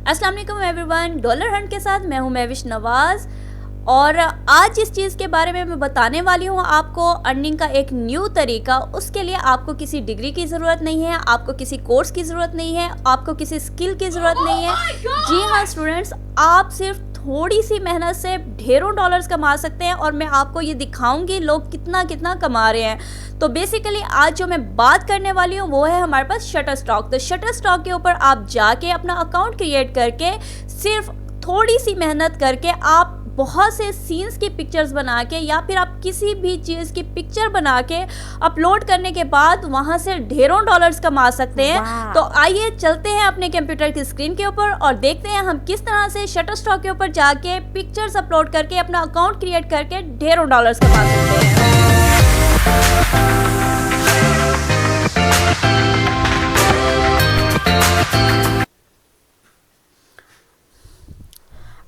अस्सलाम वालेकुम everyone, dollar Hunt के साथ मैं हूं महविश नवाज़। और आज जिस चीज़ के बारे में मैं बताने वाली हूं आपको, अर्निंग का एक न्यू तरीका। उसके लिए आपको किसी डिग्री की ज़रूरत नहीं है, आपको किसी कोर्स की ज़रूरत नहीं है, आपको किसी स्किल की ज़रूरत नहीं है। जी हाँ स्टूडेंट्स, आप सिर्फ थोड़ी सी मेहनत से ढेरों डॉलर्स कमा सकते हैं और मैं आपको ये दिखाऊंगी लोग कितना कितना कमा रहे हैं। तो बेसिकली आज जो मैं बात करने वाली हूँ वो है हमारे पास शटर स्टॉक। तो शटर स्टॉक के ऊपर आप जाके अपना अकाउंट क्रिएट करके सिर्फ थोड़ी सी मेहनत करके आप बहुत से सीन्स की पिक्चर्स बना के या फिर आप किसी भी चीज़ की पिक्चर बना के अपलोड करने के बाद वहाँ से ढेरों डॉलर्स कमा सकते हैं। तो आइए चलते हैं अपने कंप्यूटर की स्क्रीन के ऊपर और देखते हैं हम किस तरह से शटर स्टॉक के ऊपर जाके पिक्चर्स अपलोड करके अपना अकाउंट क्रिएट करके ढेरों डॉलर्स कमा सकते हैं।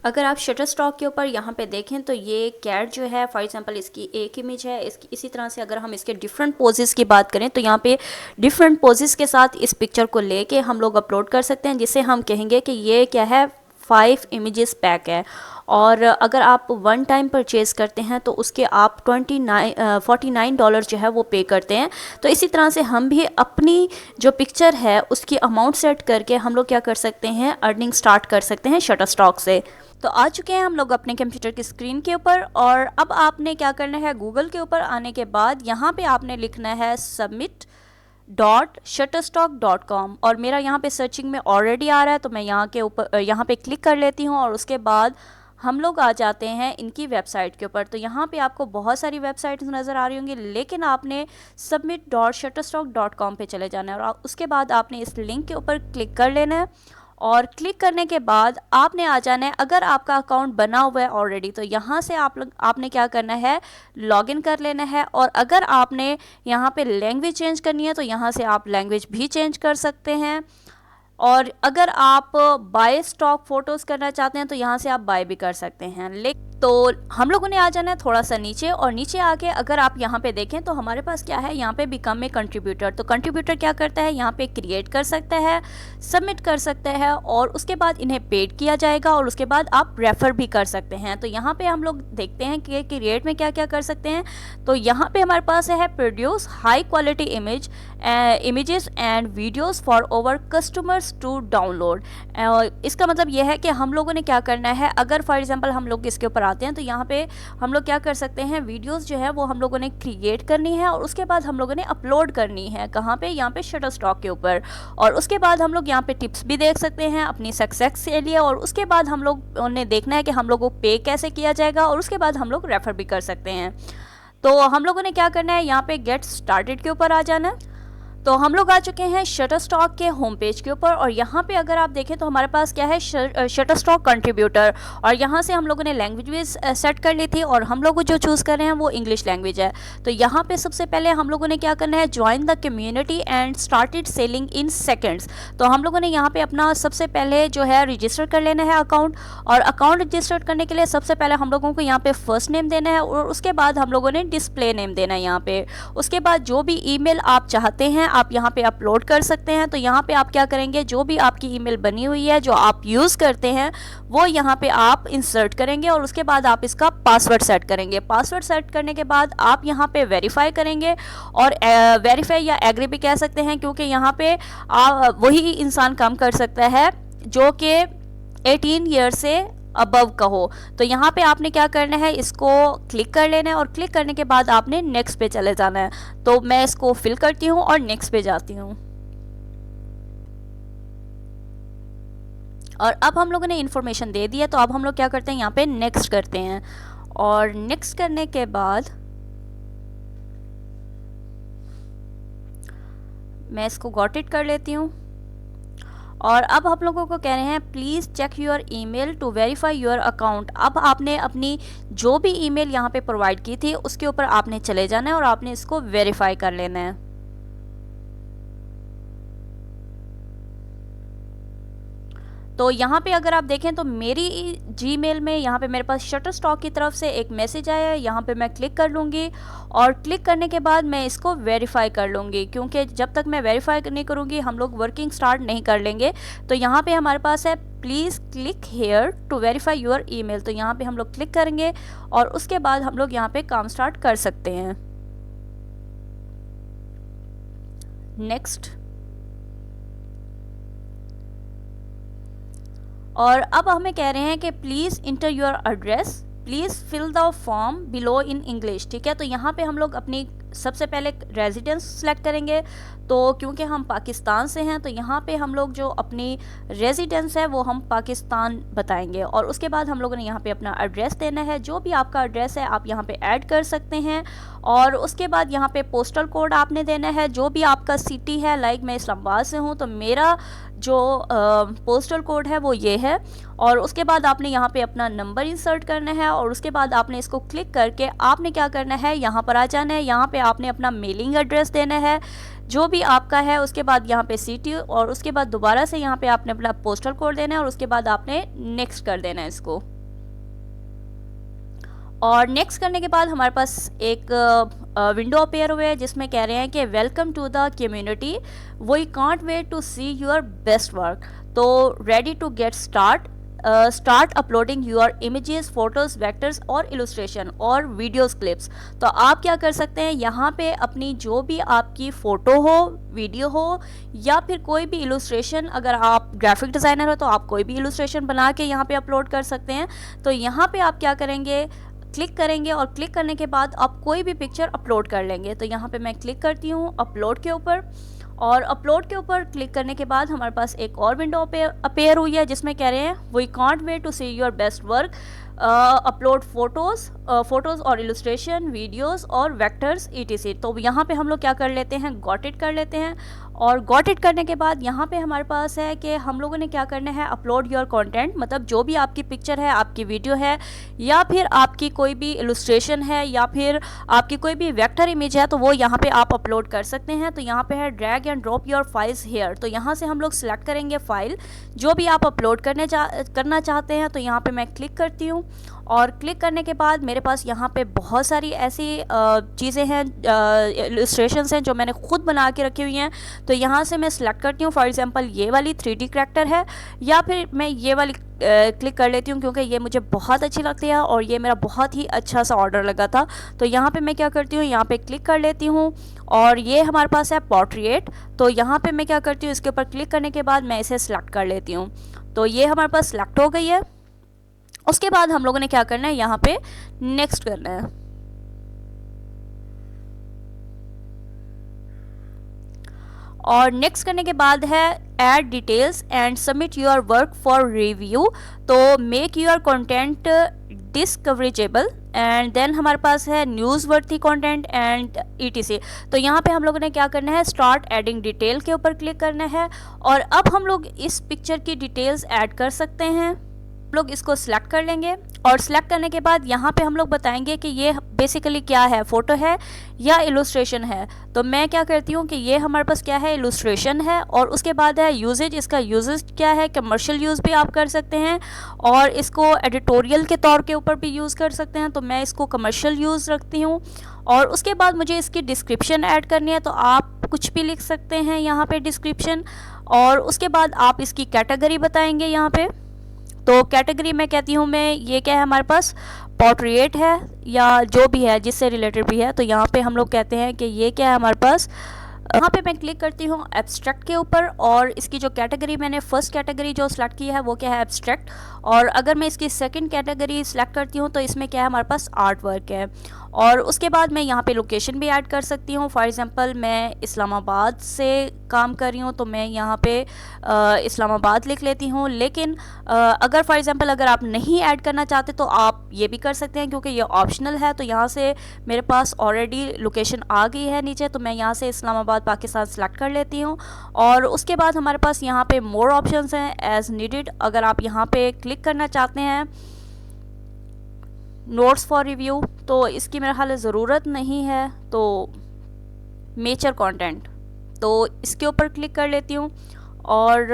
अगर आप शटर स्टॉक के ऊपर यहाँ पे देखें तो ये कैट जो है, फॉर एग्जांपल इसकी एक इमेज है। इसकी इसी तरह से अगर हम इसके डिफरेंट पोजेस की बात करें तो यहाँ पे डिफरेंट पोजेस के साथ इस पिक्चर को लेके हम लोग अपलोड कर सकते हैं, जिसे हम कहेंगे कि ये क्या है, 5 इमेजेस पैक है। और अगर आप वन टाइम परचेज करते हैं तो उसके आप 49 डॉलर जो है वो पे करते हैं। तो इसी तरह से हम भी अपनी जो पिक्चर है उसकी अमाउंट सेट करके हम लोग क्या कर सकते हैं, अर्निंग स्टार्ट कर सकते हैं शटर स्टॉक से। तो आ चुके हैं हम लोग अपने कंप्यूटर की स्क्रीन के ऊपर और अब आपने क्या करना है, गूगल के ऊपर आने के बाद यहाँ पे आपने लिखना है submit.shutterstock.com और मेरा यहाँ पे सर्चिंग में ऑलरेडी आ रहा है तो मैं यहाँ के ऊपर यहाँ पे क्लिक कर लेती हूँ और उसके बाद हम लोग आ जाते हैं इनकी वेबसाइट के ऊपर। तो यहाँ पे आपको बहुत सारी वेबसाइट्स नज़र आ रही होंगी, लेकिन आपने submit.shutterstock.com पे चले जाना है और उसके बाद आपने इस लिंक के ऊपर क्लिक कर लेना है। और क्लिक करने के बाद आपने आ जाना है, अगर आपका अकाउंट बना हुआ है ऑलरेडी तो यहाँ से आपने क्या करना है, लॉगिन कर लेना है। और अगर आपने यहाँ पे लैंग्वेज चेंज करनी है तो यहाँ से आप लैंग्वेज भी चेंज कर सकते हैं। और अगर आप बाय स्टॉक फ़ोटोज़ करना चाहते हैं तो यहाँ से आप बाय भी कर सकते हैं। तो हम लोगों ने आ जाना है थोड़ा सा नीचे और नीचे आके अगर आप यहाँ पे देखें तो हमारे पास क्या है, यहाँ पे बिकम ए कंट्रीब्यूटर। तो कंट्रीब्यूटर क्या करता है, यहाँ पे क्रिएट कर सकता है, सबमिट कर सकता है और उसके बाद इन्हें पेड किया जाएगा और उसके बाद आप रेफ़र भी कर सकते हैं। तो यहाँ पे हम लोग देखते हैं कि क्रिएट में क्या क्या कर सकते हैं। तो यहाँ पे हमारे पास है produce high quality images and videos for over customers to download. इसका मतलब यह है कि हम लोगों ने क्या करना है, अगर फॉर एग्जांपल हम लोग इसके ऊपर आते हैं तो यहाँ पे हम लोग क्या कर सकते हैं, वीडियोस जो है वो हम लोगों ने क्रिएट करनी है और उसके बाद हम लोगों ने अपलोड करनी है। कहाँ पे, यहाँ पे शटर स्टॉक के ऊपर। और उसके बाद हम लोग यहाँ पे टिप्स भी देख सकते हैं अपनी सक्सेस के लिए और उसके बाद हम लोग ने देखना है कि हम लोगों को पे कैसे किया जाएगा और उसके बाद हम लोग रेफर भी कर सकते हैं। तो हम लोगों ने क्या करना है, यहाँ पे गेट स्टार्टेड के ऊपर आ जाना है। तो हम लोग आ चुके हैं शटर स्टॉक के होम पेज के ऊपर और यहाँ पे अगर आप देखें तो हमारे पास क्या है, शटर स्टॉक कंट्रीब्यूटर। और यहाँ से हम लोगों ने लैंग्वेज भी सेट कर ली थी और हम लोग जो चूज़ कर रहे हैं वो इंग्लिश लैंग्वेज है। तो यहाँ पे सबसे पहले हम लोगों ने क्या करना है, join the community and started selling in seconds. तो हम लोगों ने यहाँ पे अपना सबसे पहले जो है रजिस्टर कर लेना है अकाउंट। और अकाउंट रजिस्टर करने के लिए सबसे पहले हम लोगों को यहाँ पे फर्स्ट नेम देना है और उसके बाद हम लोगों ने डिस्प्ले नेम देना है यहाँ पे। उसके बाद जो भी ईमेल आप चाहते हैं आप यहाँ पे अपलोड कर सकते हैं। तो यहाँ पे आप क्या करेंगे, जो भी आपकी ईमेल बनी हुई है जो आप यूज़ करते हैं वो यहाँ पे आप इंसर्ट करेंगे और उसके बाद आप इसका पासवर्ड सेट करेंगे। पासवर्ड सेट करने के बाद आप यहाँ पे वेरीफाई करेंगे और वेरीफाई या एग्री भी कह सकते हैं, क्योंकि यहाँ पे वही इंसान काम कर सकता है जो कि 18 ईयर से अबव का हो। तो यहाँ पे आपने क्या करना है, इसको क्लिक कर लेना है और क्लिक करने के बाद आपने नेक्स्ट पे चले जाना है। तो मैं इसको फिल करती हूँ और नेक्स्ट पे जाती हूँ। और अब हम लोगों ने इन्फॉर्मेशन दे दी है तो अब हम लोग क्या करते हैं, यहाँ पे नेक्स्ट करते हैं। और नेक्स्ट करने के बाद मैं इसको गॉट इट कर लेती हूँ। और अब हम लोगों को कह रहे हैं please check your email to verify your account. अब आपने अपनी जो भी ईमेल यहाँ पे प्रोवाइड की थी उसके ऊपर आपने चले जाना है और आपने इसको वेरीफाई कर लेना है। तो यहाँ पे अगर आप देखें तो मेरी जीमेल में यहाँ पे मेरे पास शटरस्टॉक की तरफ से एक मैसेज आया है। यहाँ पे मैं क्लिक कर लूँगी और क्लिक करने के बाद मैं इसको वेरीफाई कर लूँगी, क्योंकि जब तक मैं वेरीफाई नहीं करूँगी हम लोग वर्किंग स्टार्ट नहीं कर लेंगे। तो यहाँ पे हमारे पास है please click here to verify your email. तो यहाँ पे हम लोग क्लिक करेंगे और उसके बाद हम लोग यहाँ पे काम स्टार्ट कर सकते हैं। नेक्स्ट। और अब हमें कह रहे हैं कि please enter your address, please fill the form below in English. ठीक है, तो यहाँ पे हम लोग अपनी सबसे पहले रेजिडेंस सेलेक्ट करेंगे। तो क्योंकि हम पाकिस्तान से हैं तो यहाँ पे हम लोग जो अपनी रेजिडेंस है वो हम पाकिस्तान बताएंगे। और उसके बाद हम लोगों ने यहाँ पे अपना एड्रेस देना है। जो भी आपका एड्रेस है आप यहाँ पे ऐड कर सकते हैं। और उसके बाद यहाँ पे पोस्टल कोड आपने देना है, जो भी आपका सिटी है। लाइक मैं इस्लामाबाद से हूँ तो मेरा जो पोस्टल कोड है वो ये है। और उसके बाद आपने यहाँ पे अपना नंबर इंसर्ट करना है और उसके बाद आपने इसको क्लिक करके आपने क्या करना है, यहाँ पर आ जाना है। यहाँ पे आपने अपना मेलिंग एड्रेस देना है जो भी आपका है। उसके बाद यहाँ पे सिटी और उसके बाद दोबारा से यहाँ पे आपने अपना पोस्टल कोड देना है और उसके बाद आपने नेक्स्ट कर देना है इसको। और नेक्स्ट करने के बाद हमारे पास एक विंडो अपेयर हुए है जिसमें कह रहे हैं कि welcome to the community, we can't wait to see your best work. तो ready to get start uploading your images, photos, vectors और इलस्ट्रेशन और वीडियोस क्लिप्स। तो आप क्या कर सकते हैं, यहाँ पे अपनी जो भी आपकी फ़ोटो हो, वीडियो हो या फिर कोई भी इलस्ट्रेशन, अगर आप ग्राफिक डिज़ाइनर हो तो आप कोई भी इलस्ट्रेशन बना के यहाँ पे अपलोड कर सकते हैं। तो यहाँ पे आप क्या करेंगे, क्लिक करेंगे और क्लिक करने के बाद आप कोई भी पिक्चर अपलोड कर लेंगे। तो यहाँ पे मैं क्लिक करती हूँ अपलोड के ऊपर और अपलोड के ऊपर क्लिक करने के बाद हमारे पास एक और विंडो अपेयर हुई है जिसमें कह रहे हैं we can't wait to see your best work, upload photos और इलस्ट्रेशन, वीडियोस और वेक्टर्स etc। तो यहाँ पे हम लोग क्या कर लेते हैं, गॉट इट कर लेते हैं। और गॉट इट करने के बाद यहाँ पे हमारे पास है कि हम लोगों ने क्या करना है, अपलोड योर कंटेंट, मतलब जो भी आपकी पिक्चर है, आपकी वीडियो है या फिर आपकी कोई भी इलस्ट्रेशन है या फिर आपकी कोई भी वेक्टर इमेज है तो वो यहाँ पे आप अपलोड कर सकते हैं। तो यहाँ पे है drag and drop your files here. तो यहाँ से हम लोग सिलेक्ट करेंगे फ़ाइल जो भी आप अपलोड करना चाहते हैं। तो यहाँ पे मैं क्लिक करती हूँ और क्लिक करने के बाद मेरे पास यहाँ पे बहुत सारी ऐसी चीज़ें हैं, इलस्ट्रेशंस हैं जो मैंने खुद बना के रखी हुई हैं। तो यहाँ से मैं सिलेक्ट करती हूँ, फॉर एग्जांपल ये वाली 3D करैक्टर है या फिर मैं ये वाली क्लिक कर लेती हूँ क्योंकि ये मुझे बहुत अच्छी लगती है और ये मेरा बहुत ही अच्छा सा ऑर्डर लगा था। तो यहाँ पे मैं क्या करती हूँ, यहाँ पे क्लिक कर लेती हूँ और ये हमारे पास है पोर्ट्रेट। तो यहाँ पे मैं क्या करती हूँ, इसके ऊपर क्लिक करने के बाद मैं इसे सिलेक्ट कर लेती हूँ। तो ये हमारे पास सिलेक्ट हो गई है। उसके बाद हम लोगों ने क्या करना है, यहाँ पे नेक्स्ट करना है। और नेक्स्ट करने के बाद है add details and submit your work for review. तो make your content discoverable and then हमारे पास है newsworthy content and etc। तो यहाँ पे हम लोगों ने क्या करना है, स्टार्ट एडिंग डिटेल के ऊपर क्लिक करना है और अब हम लोग इस पिक्चर की डिटेल्स ऐड कर सकते हैं। लोग इसको सिलेक्ट कर लेंगे और सिलेक्ट करने के बाद यहाँ पे हम लोग बताएंगे कि ये बेसिकली क्या है, फ़ोटो है या इलस्ट्रेशन है। तो मैं क्या करती हूँ कि ये हमारे पास क्या है, इलस्ट्रेशन है। और उसके बाद है यूजेज, इसका यूजेज क्या है, कमर्शियल यूज़ भी आप कर सकते हैं और इसको एडिटोरियल के तौर के ऊपर भी यूज़ कर सकते हैं। तो मैं इसको कमर्शियल यूज़ रखती हूँ। और उसके बाद मुझे इसकी डिस्क्रिप्शन ऐड करनी है, तो आप कुछ भी लिख सकते हैं यहाँ पे डिस्क्रिप्शन। और उसके बाद आप इसकी कैटेगरी बताएंगे यहाँ पे। तो कैटेगरी मैं कहती हूँ, मैं ये क्या है हमारे पास, पोर्ट्रेट है या जो भी है जिससे रिलेटेड भी है। तो यहाँ पे हम लोग कहते हैं कि ये क्या है हमारे पास। यहाँ पे मैं क्लिक करती हूँ एब्स्ट्रैक्ट के ऊपर और इसकी जो कैटेगरी मैंने फर्स्ट कैटेगरी जो सिलेक्ट की है वो क्या है, एब्स्ट्रैक्ट। और अगर मैं इसकी सेकंड कैटेगरी सिलेक्ट करती हूँ तो इसमें क्या है हमारे पास, आर्ट वर्क है। और उसके बाद मैं यहाँ पे लोकेशन भी ऐड कर सकती हूँ। फॉर एग्जांपल मैं इस्लामाबाद से काम कर रही हूँ तो मैं यहाँ पे इस्लामाबाद लिख लेती हूँ। लेकिन अगर फॉर एग्जांपल अगर आप नहीं ऐड करना चाहते तो आप ये भी कर सकते हैं क्योंकि ये ऑप्शनल है। तो यहाँ से मेरे पास ऑलरेडी लोकेशन आ गई है नीचे, तो मैं यहाँ से इस्लामाबाद पाकिस्तान सेलेक्ट कर लेती हूँ। और उसके बाद हमारे पास यहाँ पे मोर ऑप्शंस हैं, एज नीडेड। अगर आप यहाँ पे क्लिक करना चाहते हैं नोट्स फॉर रिव्यू, तो इसकी मेरे ख्याल ज़रूरत नहीं है। तो मेजर कंटेंट, तो इसके ऊपर क्लिक कर लेती हूँ। और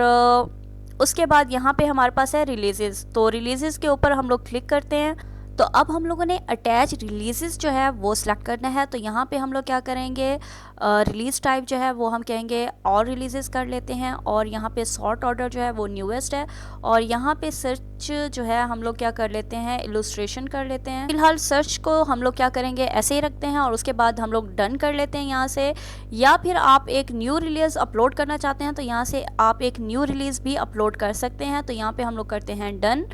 उसके बाद यहाँ पे हमारे पास है रिलीजेस, तो रिलीजेस के ऊपर हम लोग क्लिक करते हैं। तो अब हम लोगों ने अटैच रिलीजेस जो है वो सिलेक्ट करना है। तो यहाँ पे हम लोग क्या करेंगे, रिलीज़ टाइप जो है वो हम कहेंगे और रिलीजेस कर लेते हैं, और यहाँ पे सॉर्ट ऑर्डर जो है वो न्यूएस्ट है, और यहाँ पे सर्च जो है हम लोग क्या कर लेते हैं, इलस्ट्रेशन कर लेते हैं। फिलहाल सर्च को हम लोग क्या करेंगे, ऐसे ही रखते हैं, और उसके बाद हम लोग डन कर लेते हैं यहाँ से। या फिर आप एक न्यू रिलीज़ अपलोड करना चाहते हैं तो यहाँ से आप एक न्यू रिलीज़ भी अपलोड कर सकते हैं। तो यहाँ पे हम लोग करते हैं डन,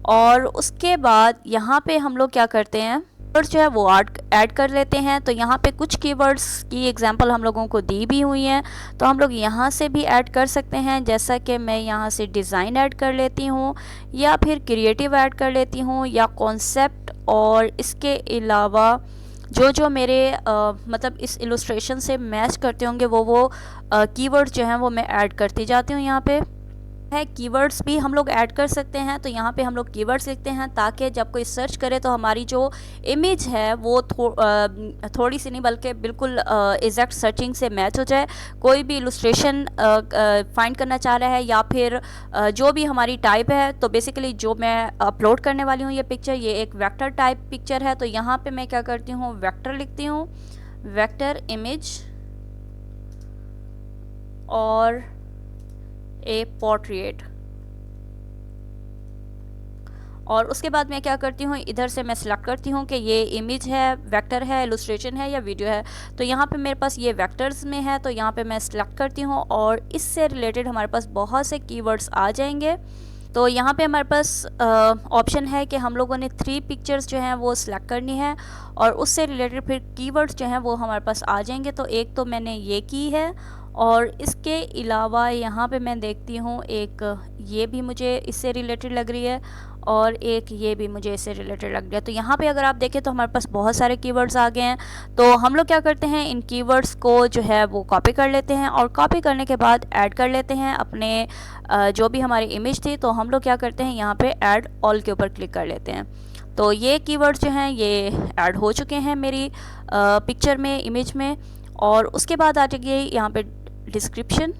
और उसके बाद यहाँ पे हम लोग क्या करते हैं, कीवर्ड्स जो है वो ऐड कर लेते हैं। तो यहाँ पे कुछ कीवर्ड्स की एग्जांपल हम लोगों को दी भी हुई हैं, तो हम लोग यहाँ से भी ऐड कर सकते हैं। जैसा कि मैं यहाँ से डिज़ाइन ऐड कर लेती हूँ, या फिर क्रिएटिव ऐड कर लेती हूँ, या कॉन्सेप्ट, और इसके अलावा जो मेरे मतलब इस इलस्ट्रेशन से मैच करते होंगे वो कीवर्ड्स जो हैं वो मैं ऐड करती जाती हूँ। यहाँ पे है कीवर्ड्स भी हम लोग ऐड कर सकते हैं। तो यहाँ पे हम लोग कीवर्ड्स लिखते हैं ताकि जब कोई सर्च करे तो हमारी जो इमेज है वो थोड़ी सी नहीं बल्कि बिल्कुल एग्जैक्ट सर्चिंग से मैच हो जाए। कोई भी इलस्ट्रेशन फाइंड करना चाह रहा है, या फिर जो भी हमारी टाइप है, तो बेसिकली जो मैं अपलोड करने वाली हूँ ये पिक्चर, ये एक वेक्टर टाइप पिक्चर है। तो यहाँ पर मैं क्या करती हूँ, वेक्टर लिखती हूँ, वेक्टर इमेज और ए पोर्ट्रेट, और उसके बाद मैं क्या करती हूँ, इधर से मैं सिलेक्ट करती हूँ कि ये इमेज है, वेक्टर है, इलस्ट्रेशन है या वीडियो है। तो यहाँ पे मेरे पास ये वेक्टर्स में है, तो यहाँ पे मैं सिलेक्ट करती हूँ, और इससे रिलेटेड हमारे पास बहुत से कीवर्ड्स आ जाएंगे। तो यहाँ पे हमारे पास ऑप्शन है कि हम लोगों ने 3 पिक्चर्स जो हैं वो सिलेक्ट करनी है, और उससे रिलेटेड फिर कीवर्ड्स जो हैं वो हमारे पास आ जाएंगे। तो एक तो मैंने ये की है, और इसके अलावा यहाँ पे मैं देखती हूँ एक ये भी मुझे इससे रिलेटेड लग रही है, और एक ये भी मुझे इससे रिलेटेड लग रहा है। तो यहाँ पे अगर आप देखें तो हमारे पास बहुत सारे कीवर्ड्स आ गए हैं। तो हम लोग क्या करते हैं, इन कीवर्ड्स को जो है वो कॉपी कर लेते हैं, और कॉपी करने के बाद ऐड कर लेते हैं अपने जो भी हमारी इमेज थी। तो हम लोग क्या करते हैं, यहाँ पे ऐड ऑल के ऊपर क्लिक कर लेते हैं। तो ये कीवर्ड्स जो हैं ये ऐड हो चुके हैं मेरी पिक्चर में, इमेज में। और उसके बाद आ जाइए यहाँ पे डिस्क्रिप्शन।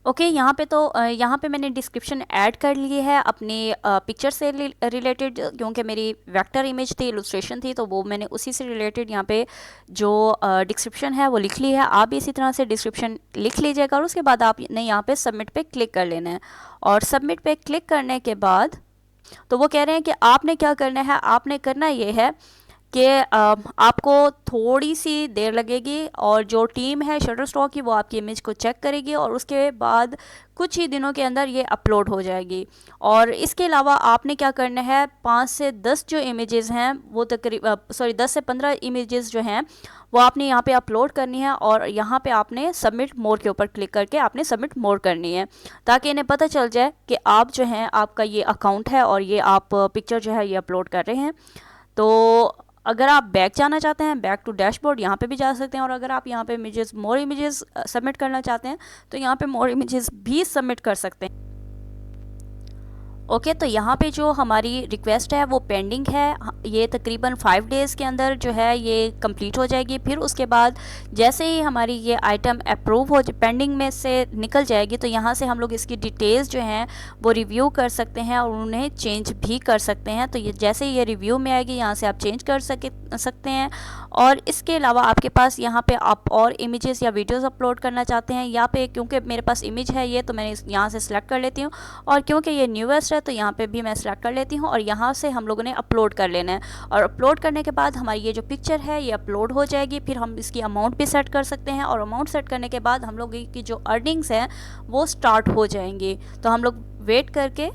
ओके, यहाँ पे तो यहाँ पे मैंने डिस्क्रिप्शन ऐड कर ली है अपनी पिक्चर से रिलेटेड, क्योंकि मेरी वेक्टर इमेज थी, इलस्ट्रेशन थी, तो वो मैंने उसी से रिलेटेड यहाँ पे जो डिस्क्रिप्शन है वो लिख ली है। आप भी इसी तरह से डिस्क्रिप्शन लिख लीजिएगा, और उसके बाद आपने यहाँ पे सबमिट पे क्लिक कर लेना है। और सबमिट पे क्लिक करने के बाद तो वो कह रहे हैं कि आपने क्या करना है, आपने करना ये है कि आपको थोड़ी सी देर लगेगी, और जो टीम है शटरस्टॉक की वो आपकी इमेज को चेक करेगी, और उसके बाद कुछ ही दिनों के अंदर ये अपलोड हो जाएगी। और इसके अलावा आपने क्या करना है, 5 से 10 जो इमेजेस हैं वो 10 से 15 इमेजेस जो हैं वो आपने यहाँ पे अपलोड करनी है, और यहाँ पे आपने सबमिट मोर के ऊपर क्लिक करके आपने सबमिट मोर करनी है, ताकि इन्हें पता चल जाए कि आप जो हैं, आपका ये अकाउंट है और ये आप पिक्चर जो है ये अपलोड कर रहे हैं। तो अगर आप बैक जाना चाहते हैं, बैक टू डैशबोर्ड, यहाँ पे भी जा सकते हैं, और अगर आप यहाँ पे इमेजेस, मोर इमेजेस सबमिट करना चाहते हैं तो यहाँ पे मोर इमेजेस भी सबमिट कर सकते हैं। ओके, तो यहाँ पे जो हमारी रिक्वेस्ट है वो पेंडिंग है, ये तकरीबन 5 डेज़ के अंदर जो है ये कंप्लीट हो जाएगी। फिर उसके बाद जैसे ही हमारी ये आइटम अप्रूव हो, पेंडिंग में से निकल जाएगी, तो यहाँ से हम लोग इसकी डिटेल्स जो हैं वो रिव्यू कर सकते हैं, और उन्हें चेंज भी कर सकते हैं। तो ये जैसे ही ये रिव्यू में आएगी, यहाँ से आप चेंज कर सकते हैं। और इसके अलावा आपके पास यहाँ पे आप और इमेजेस या वीडियोस अपलोड करना चाहते हैं, यहाँ पे क्योंकि मेरे पास इमेज है ये, तो मैंने यहाँ से सिलेक्ट कर लेती हूँ, और क्योंकि ये न्यूएस्ट है तो यहाँ पे भी मैं सिलेक्ट कर लेती हूँ, और यहाँ से हम लोगों ने अपलोड कर लेना है। और अपलोड करने के बाद हमारी ये जो पिक्चर है ये अपलोड हो जाएगी। फिर हम इसकी अमाउंट भी सेट कर सकते हैं, और अमाउंट सेट करने के बाद हम लोग की जो अर्निंग्स हैं वो स्टार्ट हो जाएंगी। तो हम लोग वेट करके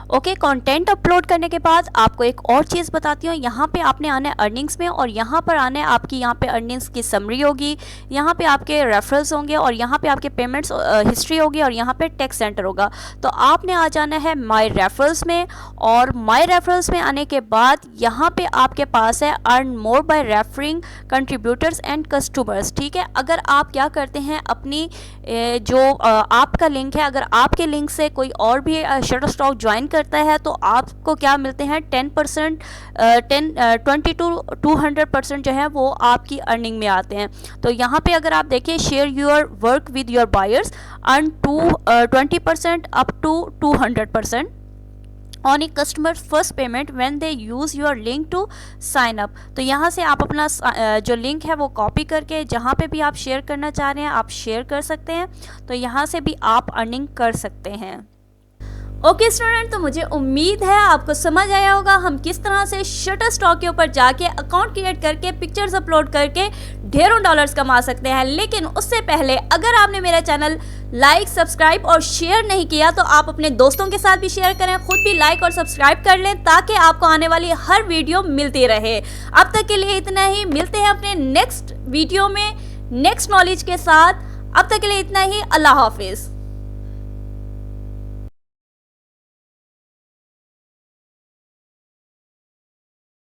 ओके, कंटेंट अपलोड करने के बाद आपको एक और चीज़ बताती हूँ। यहाँ पे आपने आना है अर्निंग्स में, और यहाँ पर आना है आपकी यहाँ पे अर्निंग्स की समरी होगी, यहाँ पे आपके रेफरल्स होंगे, और यहाँ पे आपके पेमेंट्स हिस्ट्री होगी, और यहाँ पे टैक्स सेंटर होगा। तो आपने आ जाना है माय रेफरल्स में, और माय रेफरल्स में आने के बाद यहाँ पे आपके पास है earn more by referring contributors and customers. ठीक है, अगर आप क्या करते हैं, अपनी जो आपका लिंक है, अगर आपके लिंक से कोई और भी शटरस्टॉक ज्वाइन करता है तो आपको क्या मिलते हैं 10%, 20 to 200% जो है वो आपकी अर्निंग में आते हैं। तो यहाँ पे अगर आप देखें, share your work with your buyers, earn 20% up to 200% on a customer first payment when they use your link to sign up. तो यहाँ से आप अपना जो लिंक है वो कॉपी करके जहाँ पे भी आप शेयर करना चाह रहे हैं आप शेयर कर सकते हैं। तो यहाँ से भी आप अर्निंग कर सकते हैं। ओके स्टूडेंट, तो मुझे उम्मीद है आपको समझ आया होगा हम किस तरह से शटरस्टॉक के ऊपर जाके अकाउंट क्रिएट करके पिक्चर्स अपलोड करके ढेरों डॉलर्स कमा सकते हैं। लेकिन उससे पहले अगर आपने मेरा चैनल लाइक, सब्सक्राइब और शेयर नहीं किया तो आप अपने दोस्तों के साथ भी शेयर करें, खुद भी लाइक और सब्सक्राइब कर लें ताकि आपको आने वाली हर वीडियो मिलती रहे। अब तक के लिए इतना ही, मिलते हैं अपने नेक्स्ट वीडियो में नेक्स्ट नॉलेज के साथ। अब तक के लिए इतना ही, अल्लाह हाफिज़।